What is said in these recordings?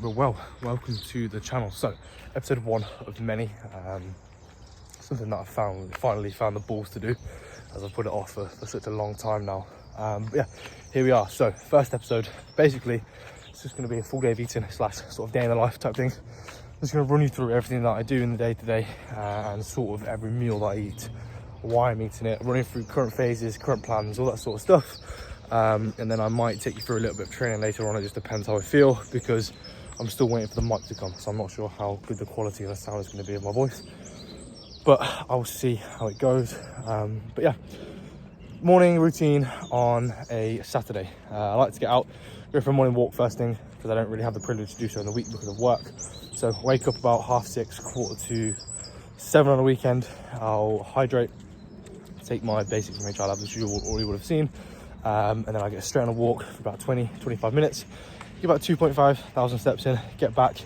Well, welcome to the channel. So, episode 1 of many. Something that I finally found the balls to do, as I've put it off for such a long time now. But yeah, here we are. So, first episode, basically, it's just going to be a full day of eating / sort of day in the life type thing. I'm just going to run you through everything that I do in the day to day, and sort of every meal that I eat, why I'm eating it, running through current phases, current plans, all that sort of stuff. And then I might take you through a little bit of training later on. It just depends how I feel, because I'm still waiting for the mic to come, so I'm not sure how good the quality of the sound is going to be of my voice, but I'll see how it goes. But yeah, morning routine on a Saturday. I like to get out, go for a morning walk first thing, because I don't really have the privilege to do so in the week because of work. So wake up about 6:30, 6:45 on a weekend. I'll hydrate, take my basics from child which you already would have seen, and then I get straight on a walk for about 20-25 minutes. Get about 2,500 steps in, get back,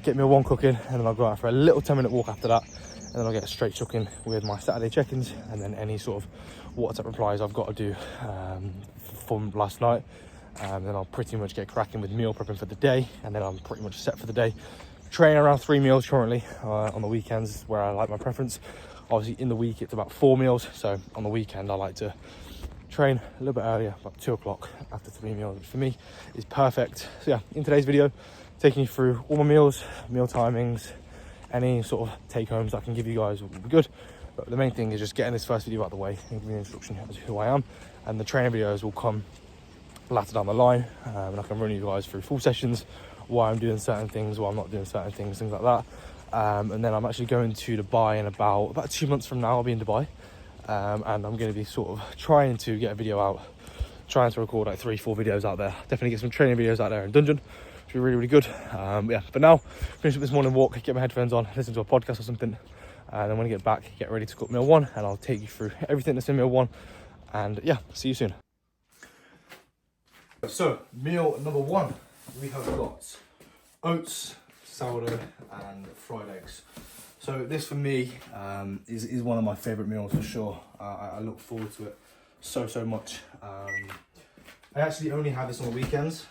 get meal 1 cooking, and then I'll go out for a little 10-minute walk after that, and then I'll get straight stuck in with my Saturday check-ins, and then any sort of WhatsApp replies I've got to do from last night. Then I'll pretty much get cracking with meal prepping for the day, and then I'm pretty much set for the day. Training around 3 meals currently. On the weekends where I like my preference. Obviously in the week it's about 4 meals, so on the weekend I like to train a little bit earlier, about 2 o'clock after 3 meals, which for me is perfect. So yeah, in today's video, taking you through all my meals, meal timings, any sort of take homes I can give you guys will be good. But the main thing is just getting this first video out of the way and giving you an introduction as to who I am, and the training videos will come later down the line, and I can run you guys through full sessions, why I'm doing certain things, why I'm not doing certain things like that. And then I'm actually going to Dubai in about 2 months from now. I'll be in Dubai. And I'm going to be sort of trying to get a video out, trying to record like 3-4 videos out there. Definitely get some training videos out there in Dungeon, which will be really good. Yeah, but now finish up this morning walk, get my headphones on, listen to a podcast or something, and then when I get back, get ready to cook meal 1, and I'll take you through everything that's in meal 1. And yeah, see you soon. So meal number 1, we have got oats, sourdough, and fried eggs. So this for me is one of my favourite meals for sure. I look forward to it so much. I actually only have this on the weekends,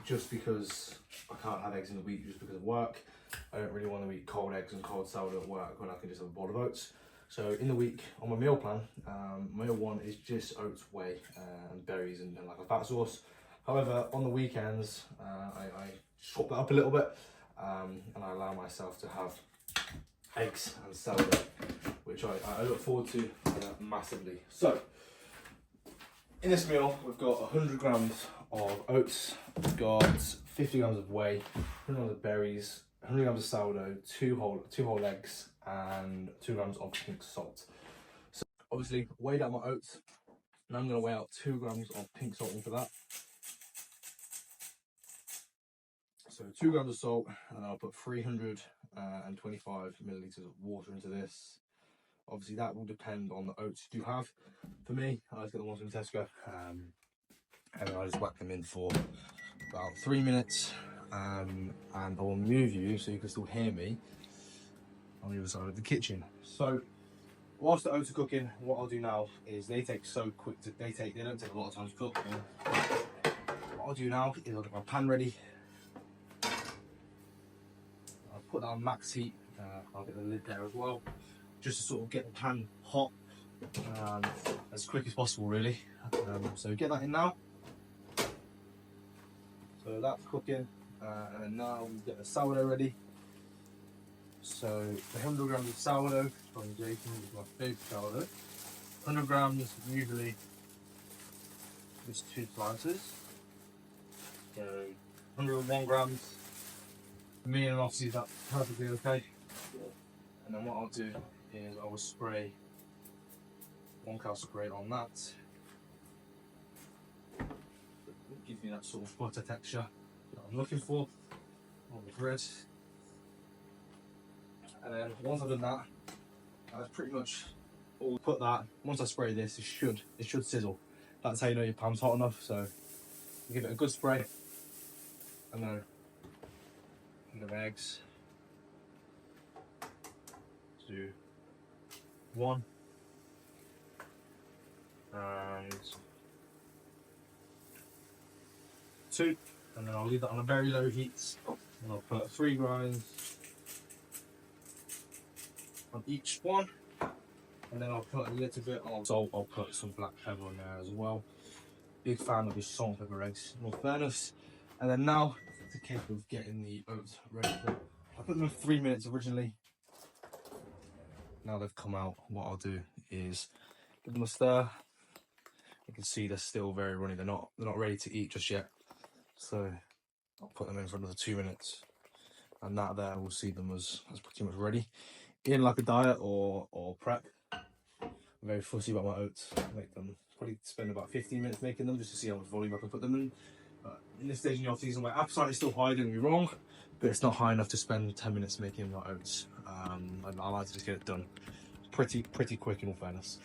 just because I can't have eggs in the week just because of work. I don't really want to eat cold eggs and cold sourdough at work when I can just have a bowl of oats. So in the week on my meal plan, meal 1 is just oats, whey, and berries and like a fat sauce. However, on the weekends, I swap that up a little bit, and I allow myself to have eggs and sourdough, which I look forward to massively. So in this meal we've got 100 grams of oats, we've got 50 grams of whey, 100 grams of berries, 100 grams of sourdough, two whole eggs, and 2 grams of pink salt. So obviously weighed out my oats, and I'm going to weigh out 2 grams of pink salt into that. So 2 grams of salt, and I'll put 325 millilitres of water into this. Obviously that will depend on the oats you do have. For me, I just get the ones from Tesco, and then I just whack them in for about 3 minutes, and I will move you so you can still hear me on the other side of the kitchen. So whilst the oats are cooking, what I'll do now is they take so quick they don't take a lot of time to cook. What I'll do now is I'll get my pan ready. I'll put that on max heat. I'll get the lid there as well, just to sort of get the pan hot as quick as possible, really. So get that in now. So that's cooking, and then now we get the sourdough ready. So the 100 grams of sourdough from Jason is my favourite sourdough. 100 grams usually just 2 slices. So 101 grams. For me, and obviously that's perfectly okay. And then what I'll do is I will spray 1 cal spray on that. It gives me that sort of butter texture that I'm looking for on the bread. And then once I've done that, that's pretty much all. Put that. Once I spray this, it should sizzle. That's how you know your pan's hot enough. So give it a good spray, and then the eggs. Do 1 and 2, and then I'll leave that on a very low heat And I'll put 3 grinds on each one, and then I'll put a little bit of salt. I'll put some black pepper on there as well. Big fan of the salt and pepper eggs, in all fairness. And then now it's a case of getting the oats ready. I put them in 3 minutes originally. Now they've come out, what I'll do is give them a stir. You can see they're still very runny. They're not ready to eat just yet. So I'll put them in for another 2 minutes, and that there will see them as pretty much ready. In like a diet or prep, I'm very fussy about my oats. I make them, probably spend about 15 minutes making them just to see how much volume I can put them in. But in this stage in the off season, my appetite is still high, don't get me wrong, but it's not high enough to spend 10 minutes making my oats. I like to just get it done pretty quick, in all fairness.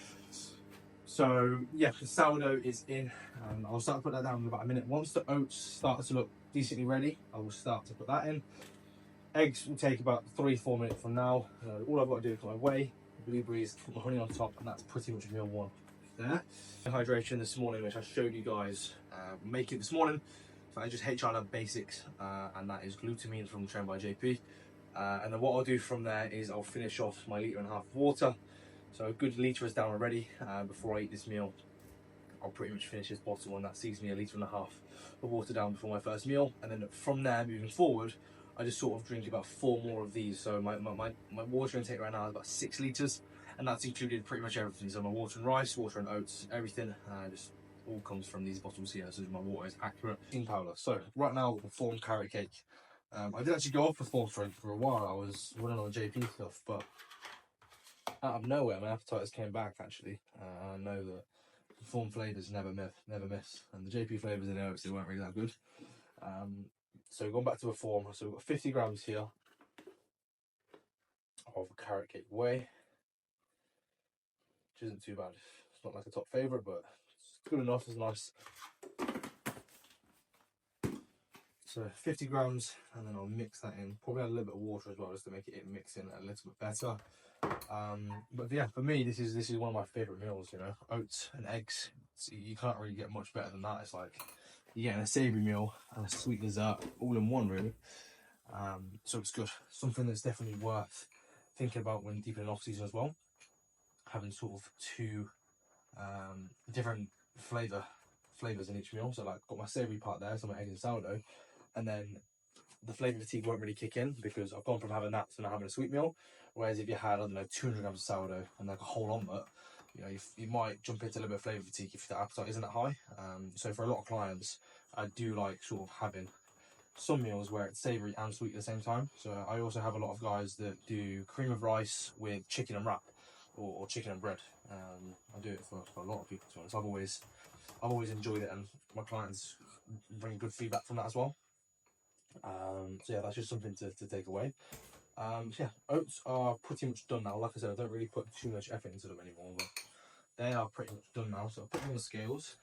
So yeah, the sourdough is in, and I'll start to put that down in about a minute. Once the oats start to look decently ready, I will start to put that in. Eggs will take about 3-4 minutes from now. All I've got to do is put my whey, blueberries, put my honey on top, and that's pretty much meal one there. Hydration this morning, which I showed you guys making this morning. So I just HR Lab Basics, and that is glutamine from Trained by JP. And then what I'll do from there is I'll finish off my 1.5 litres of water. So a good litre is down already. Before I eat this meal, I'll pretty much finish this bottle, and that sees me 1.5 litres of water down before my first meal. And then from there, moving forward, I just sort of drink about 4 more of these. So my water intake right now is about 6 litres, and that's included pretty much everything. So my water and rice, water and oats, everything, just all comes from these bottles here. So my water is accurate. In powder. So right now, the Form carrot cake. I did actually go off the Form for a while. I was running on the JP stuff, but out of nowhere, my appetite came back actually. I know that the Form flavours never miss, and the JP flavours in oats, they weren't really that good. So going back to a Form, so we've got 50 grams here of carrot cake whey, which isn't too bad. It's not like a top favourite, but it's good enough. It's nice. So 50 grams, and then I'll mix that in. Probably add a little bit of water as well, just to make it mix in a little bit better. But yeah, for me, this is one of my favourite meals. You know, oats and eggs. You can't really get much better than that. It's like you're getting a savoury meal and a sweet dessert all in one, really. So it's good. Something that's definitely worth thinking about when deep in an off season as well. Having sort of 2 different flavours in each meal. So like, got my savoury part there, so my egg and sourdough, and then the flavour fatigue won't really kick in because I've gone from having that to now having a sweet meal. Whereas if you had, I don't know, 200 grams of sourdough and like a whole omelette, you know, you might jump into a little bit of flavour fatigue if the appetite isn't that high. So for a lot of clients, I do like sort of having some meals where it's savoury and sweet at the same time. So I also have a lot of guys that do cream of rice with chicken and wrap, or chicken and bread. I do it for a lot of people, to be honest. I've always enjoyed it, and my clients bring good feedback from that as well. So yeah, that's just something to take away. So yeah, oats are pretty much done now. Like I said, I don't really put too much effort into them anymore, but they are pretty much done now. So I'll put them on the scales.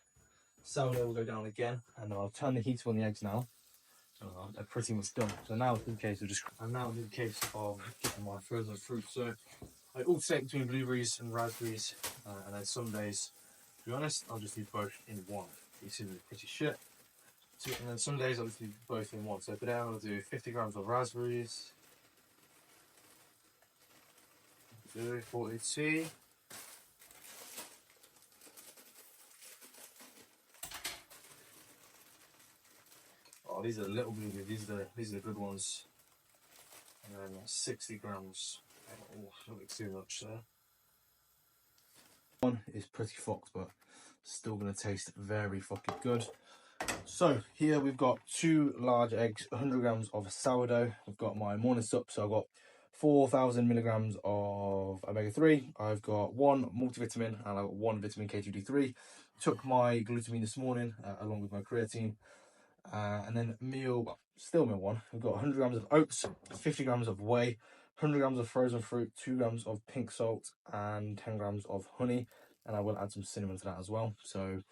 Sourdough will go down again, and then I'll turn the heat on the eggs now. They're pretty much done. So now it's in the case of getting my frozen fruit. So I alternate between blueberries and raspberries, and then some days, to be honest, I'll just do both in one. These are pretty shit. And then some days I'll just do both in one. So today I'll do 50 grams of raspberries. 40T. Oh, these are the little blueberries. These are the good ones. And then 60 grams. Oh, a bit too much there. One is pretty fucked, but still gonna taste very fucking good. So here we've got 2 large eggs, 100 grams of sourdough. I've got my morning sup, so I've got 4,000 milligrams of omega-3. I've got 1 multivitamin, and I've got 1 vitamin K2D3. Took my glutamine this morning along with my creatine. And then meal 1, we've got 100 grams of oats, 50 grams of whey, 100 grams of frozen fruit, 2 grams of pink salt, and 10 grams of honey. And I will add some cinnamon to that as well. So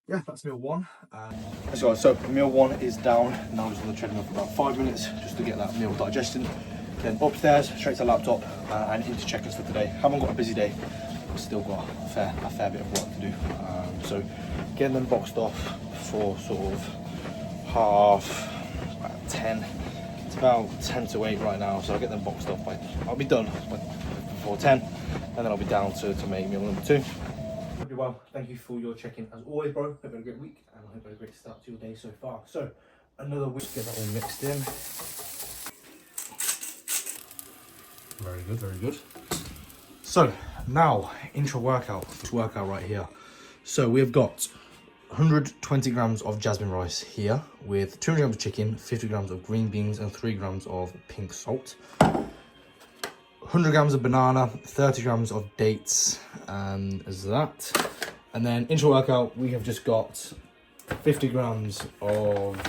yeah, that's meal 1. So meal 1 is down. Now I'm just on the treadmill for about 5 minutes just to get that meal digestion. Then upstairs, straight to the laptop, and into check-ins for today. Haven't got a busy day, but still got a fair bit of work to do. So getting them boxed off for sort of 10 It's about 10 to 8 right now, so I'll get them boxed off. I'll be done before 10, and then I'll be down to make meal number 2. Hope you're well. Thank you for your check-in as always, bro. Hope you had a great week, and I hope you had a great start to your day so far. So, another week. Get that all mixed in. Very good, very good. So, now, intro workout. This workout right here. So, we've got 120 grams of jasmine rice here with 200 grams of chicken, 50 grams of green beans, and 3 grams of pink salt. 100 grams of banana, 30 grams of dates, as that. And then intro workout, we have just got 50 grams of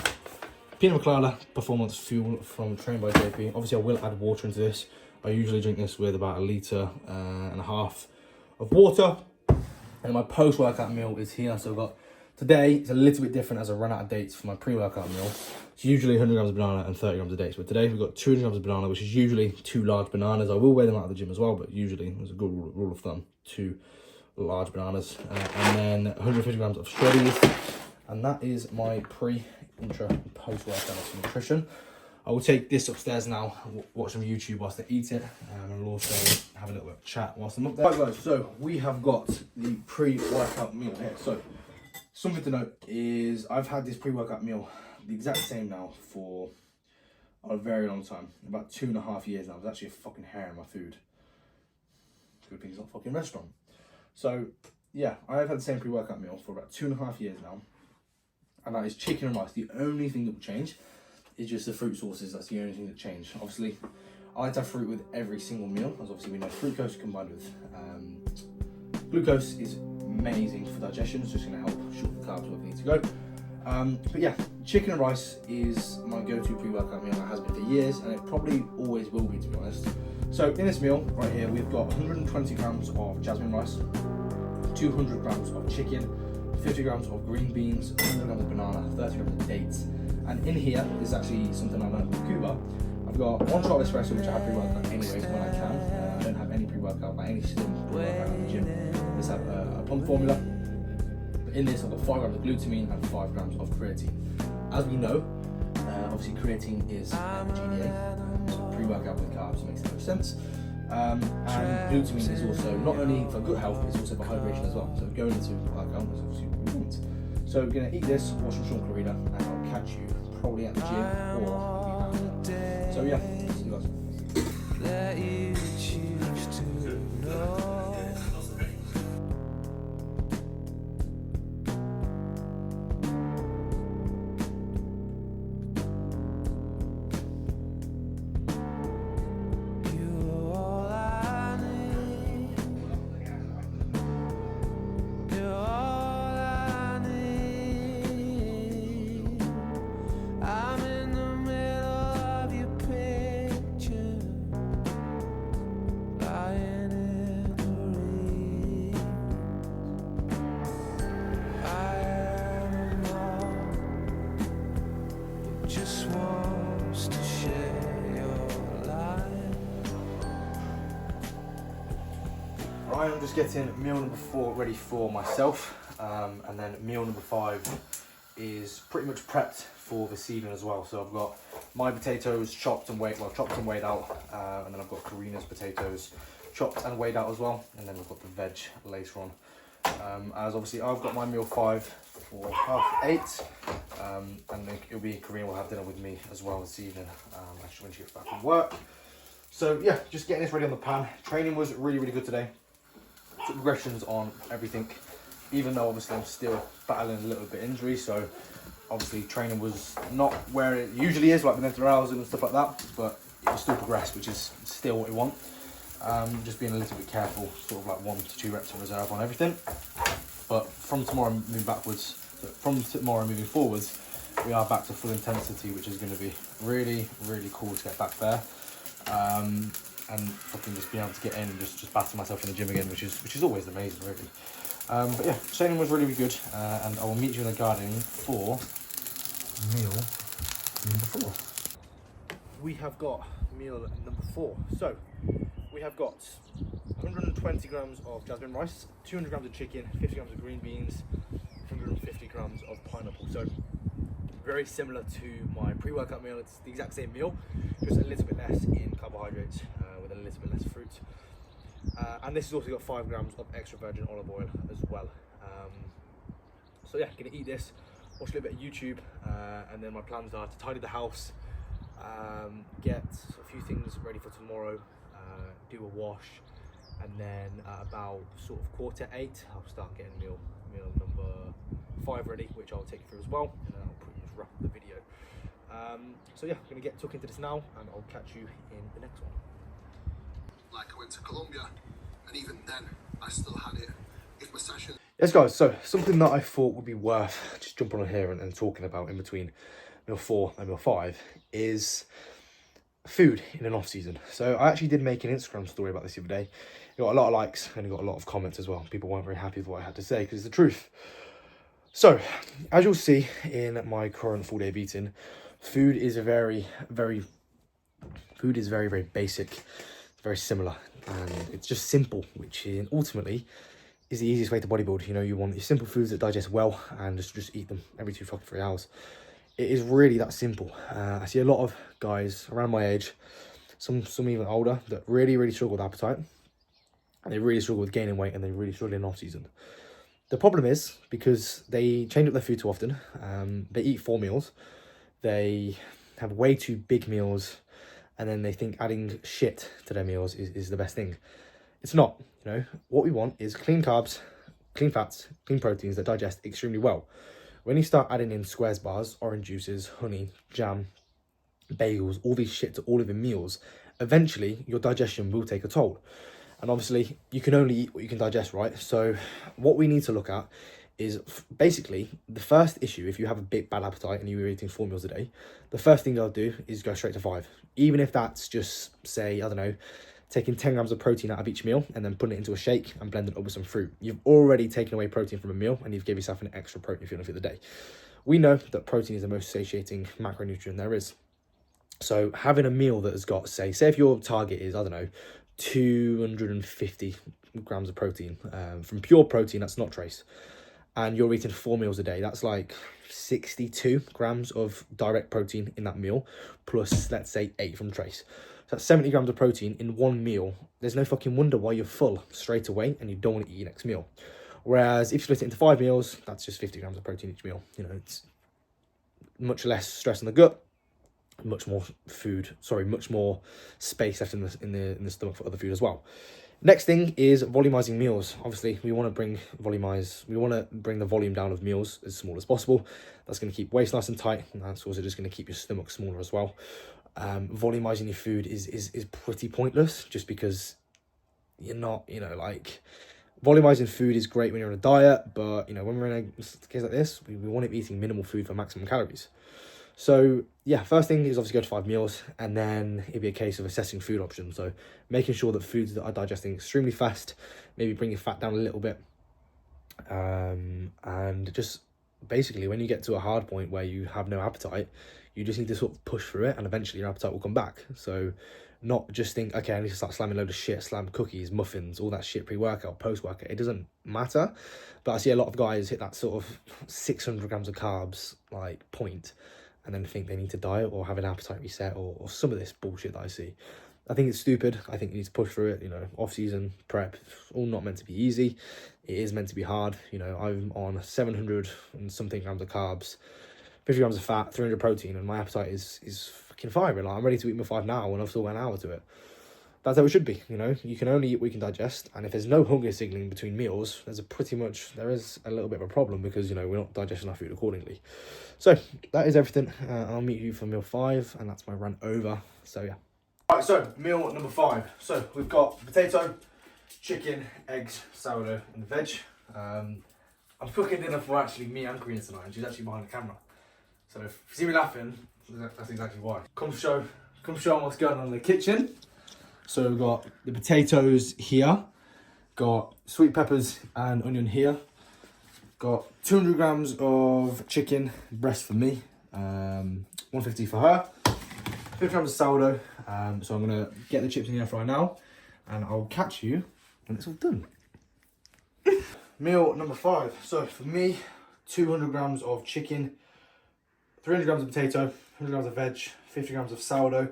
peanut colada performance fuel from Trained by JP. Obviously, I will add water into this. I usually drink this with about 1.5 litres of water. And my post-workout meal is here. So I've got, today, it's a little bit different as I run out of dates for my pre-workout meal. It's usually 100 grams of banana and 30 grams of dates. But today we've got 200 grams of banana, which is usually 2 large bananas. I will weigh them out of the gym as well, but usually, there's a good rule of thumb, 2 large bananas. And then 150 grams of shreddies. And that is my pre-intra and post-workout nutrition. I will take this upstairs now, watch some YouTube whilst I eat it, and I'll also have a little bit of chat whilst I'm up there. Right guys, so we have got the pre-workout meal here. So something to note is I've had this pre-workout meal the exact same now for a very long time, about 2.5 years now. There's actually a fucking hair in my food. Good thing it's not a fucking restaurant. So yeah, I have had the same pre-workout meal for about 2.5 years now, and that is chicken and rice. The only thing that will change is just the fruit sources. That's the only thing that changed. Obviously, I like to have fruit with every single meal, as obviously we know fructose combined with glucose is amazing for digestion. It's just going to help short the carbs where they need to go. But yeah, chicken and rice is my go-to pre-workout meal. It has been for years, and it probably always will be, to be honest. So in this meal right here, we've got 120 grams of jasmine rice, 200 grams of chicken, 50 grams of green beans, 100 grams of banana, 30 grams of dates. And in here is actually something I learned from Cuba. I've got 1 shot of espresso, which I have pre-workout anyway when I can. I don't have any pre-workout, like any slim pre-workout in the gym. I just have a pump formula. But in this, I've got 5 grams of glutamine and 5 grams of creatine. As we know, obviously creatine is GDA, so pre-workout with carbs makes no sense. And glutamine is also not only for good health, but it's also for hydration as well. So going into workout is obviously what we want. So we're going to eat this, watch some Sean Clarida, and I'll catch you probably at the gym or after. So yeah, see you guys. I am just getting meal number 4 ready for myself, and then meal number 5 is pretty much prepped for this evening as well. So I've got my potatoes chopped and weighed out, and then I've got Karina's potatoes chopped and weighed out as well, and then we've got the veg later on. As obviously I've got my meal 5 for 8:30, and then it'll be Karina will have dinner with me as well this evening, actually when she gets back from work. So yeah, just getting this ready on the pan. Training was really, really good today. Took regressions on everything, even though obviously I'm still battling a little bit injury, so obviously training was not where it usually is, like the mental housing and stuff like that, but it was still progressed, which is still what we want. Just being a little bit careful, sort of like 1 to 2 reps in reserve on everything. But from tomorrow moving forwards, we are back to full intensity, which is going to be really, really cool to get back there. And fucking just being able to get in and just batter myself in the gym again, which is always amazing, really. But yeah, training was really, really good, and I will meet you in the garden for meal number 4. We have got meal number 4. So we have got 120 grams of jasmine rice, 200 grams of chicken, 50 grams of green beans, 150 grams of pineapple. So very similar to my pre-workout meal. It's the exact same meal, just a little bit less in carbohydrates with a little bit less fruit. And this has also got 5 grams of extra virgin olive oil as well. So yeah, gonna eat this, watch a little bit of YouTube, and then my plans are to tidy the house, get a few things ready for tomorrow, do a wash, and then about sort of 7:45, I'll start getting meal number 5 ready, which I'll take you through as well, and then I'll pretty much wrap up the video. So yeah, I'm gonna get tucked into this now, and I'll catch you in the next one. Like I went to Colombia, and even then I still had it. If my session... Yes guys, so something that I thought would be worth just jumping on here and talking about in between meal 4 and meal 5 is food in an off season. So I actually did make an Instagram story about this the other day. It got a lot of likes and it got a lot of comments as well. People weren't very happy with what I had to say because it's the truth. So as you'll see in my current full day of eating, food is very, very basic. It's very similar and it's just simple, which ultimately is the easiest way to bodybuild. You know, you want your simple foods that digest well and just eat them every 2 fucking 3 hours. It is really that simple. I see a lot of guys around my age, some even older, that really struggle with appetite, and they really struggle with gaining weight, and they really struggle in off season. The problem is because they change up their food too often. They eat 4 meals, they have way too big meals, and then they think adding shit to their meals is the best thing. It's not. You know, what we want is clean carbs, clean fats, clean proteins that digest extremely well. When you start adding in squares bars, orange juices, honey, jam, bagels, all these shit to all of your meals, eventually your digestion will take a toll. And obviously you can only eat what you can digest, right? So what we need to look at is basically the first issue. If you have a big bad appetite and you're eating 4 meals a day, the first thing I'll do is go straight to 5. Even if that's just, say, I don't know, taking 10 grams of protein out of each meal and then putting it into a shake and blending it up with some fruit. You've already taken away protein from a meal and you've given yourself an extra protein fuel for the day. We know that protein is the most satiating macronutrient there is. So having a meal that has got, say if your target is, I don't know, 250 grams of protein from pure protein, that's not trace, and you're eating 4 meals a day, that's like 62 grams of direct protein in that meal, plus let's say 8 from trace. So that's 70 grams of protein in 1 meal. There's no fucking wonder why you're full straight away and you don't want to eat your next meal. Whereas if you split it into 5 meals, that's just 50 grams of protein each meal. You know, it's much less stress in the gut, much more space left in the stomach for other food as well. Next thing is volumizing meals. Obviously, we want to bring the volume down of meals as small as possible. That's going to keep waist nice and tight, and that's also just going to keep your stomach smaller as well. Volumizing your food is pretty pointless, just because you're not, you know, like, volumizing food is great when you're on a diet, but, you know, when we're in a case like this, we want to be eating minimal food for maximum calories. So yeah, first thing is obviously go to 5 meals, and then it'd be a case of assessing food options. So making sure that foods that are digesting extremely fast, maybe bring your fat down a little bit, and just basically when you get to a hard point where you have no appetite, you just need to sort of push through it, and eventually your appetite will come back. So not just think, okay, I need to start slamming a load of shit, slam cookies, muffins, all that shit pre-workout, post-workout. It doesn't matter. But I see a lot of guys hit that sort of 600 grams of carbs like point, and then think they need to diet or have an appetite reset or some of this bullshit that I see. I think it's stupid. I think you need to push through it. You know, off-season prep, all not meant to be easy. It is meant to be hard. You know, I'm on 700 and something grams of carbs, 50 grams of fat, 300 protein, and my appetite is fucking firing. Like, I'm ready to eat my 5 now, and I've still got an hour to it. That's how it should be. You know, you can only eat what you can digest, and if there's no hunger signaling between meals, there is a little bit of a problem, because, you know, we're not digesting our food accordingly. So that is everything. I'll meet you for meal 5, and that's my rant over. So yeah. All right, so meal number 5. So we've got potato, chicken, eggs, sourdough, and the veg. I'm cooking dinner for actually me and Karina tonight, and she's actually behind the camera. So if you see me laughing, that's exactly why. Come show what's going on in the kitchen. So we've got the potatoes here, got sweet peppers and onion here, got 200 grams of chicken breast for me, 150 for her, 50 grams of sourdough. So I'm gonna get the chips in the air fryer now, and I'll catch you when it's all done. Meal number 5. So for me, 200 grams of chicken, 300 grams of potato, 100 grams of veg, 50 grams of sourdough,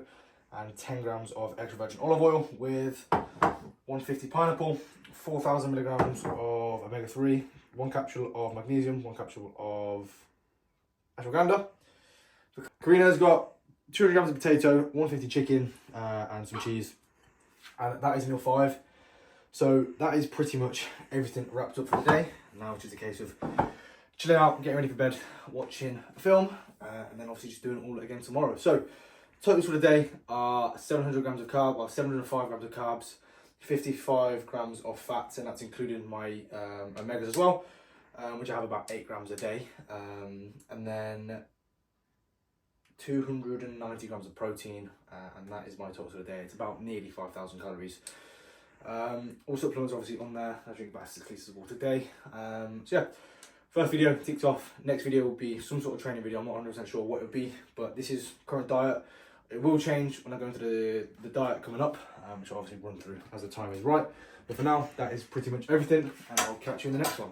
and 10 grams of extra virgin olive oil with 150 pineapple, 4,000 milligrams of omega-3, 1 capsule of magnesium, 1 capsule of ashwagandha. So Karina's got 200 grams of potato, 150 chicken, and some cheese. And that is meal 5. So that is pretty much everything wrapped up for the day. Now it's just a case of chilling out, getting ready for bed, watching a film, and then obviously just doing it all again tomorrow. So totals for the day are 700 grams of carb, or 705 grams of carbs, 55 grams of fats, and that's including my omegas as well, which I have about 8 grams a day, and then 290 grams of protein, and that is my total for the day. It's about nearly 5,000 calories. All supplements obviously on there. I drink about 6 litres of water a day. So yeah, first video ticked off. Next video will be some sort of training video. I'm not 100% sure what it will be, but this is current diet. It will change when I go into the diet coming up, which I'll obviously run through as the time is right. But for now, that is pretty much everything, and I'll catch you in the next one.